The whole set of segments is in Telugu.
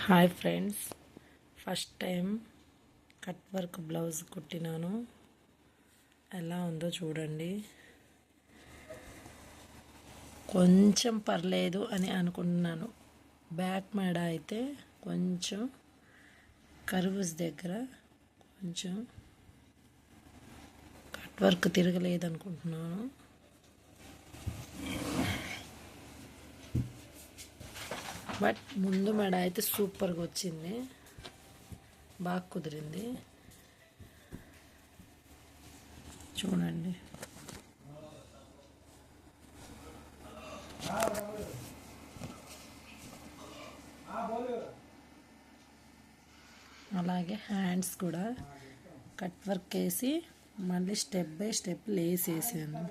Hi friends, first time cut work blouse కుట్టినాను. ఎలా ఉందో చూడండి. కొంచెం పర్లేదు అని అనుకుంటున్నాను. బ్యాక్ మెడ అయితే కొంచెం కర్వ్స్ దగ్గర కొంచెం కట్ వర్క్ తిరగలేదు అనుకుంటున్నాను. బట్ ముందు మెడ అయితే సూపర్గా వచ్చింది, బాగా కుదిరింది. చూడండి. అలాగే హ్యాండ్స్ కూడా కట్ వర్క్ వేసి మళ్ళీ స్టెప్ బై స్టెప్ లేస్ వేసాను.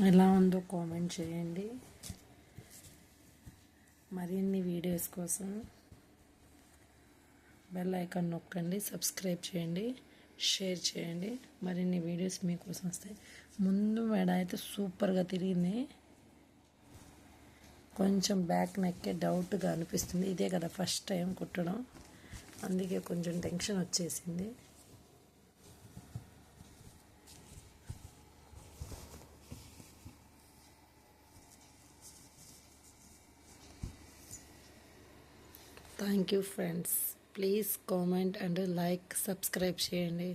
ఎలా ఉందో కామెంట్ చేయండి. మరిన్ని వీడియోస్ కోసం బెల్ ఐకాన్ నొక్కండి, సబ్స్క్రైబ్ చేయండి, షేర్ చేయండి. మరిన్ని వీడియోస్ మీకోసం వస్తాయి. ముందు మెడ అయితే సూపర్గా తిరిగింది. కొంచెం బ్యాక్ నెక్కే డౌట్గా అనిపిస్తుంది. ఇదే కదా ఫస్ట్ టైం కుట్టడం, అందుకే కొంచెం టెన్షన్ వచ్చేసింది. Thank you friends. Please comment and like, subscribe చేయండి.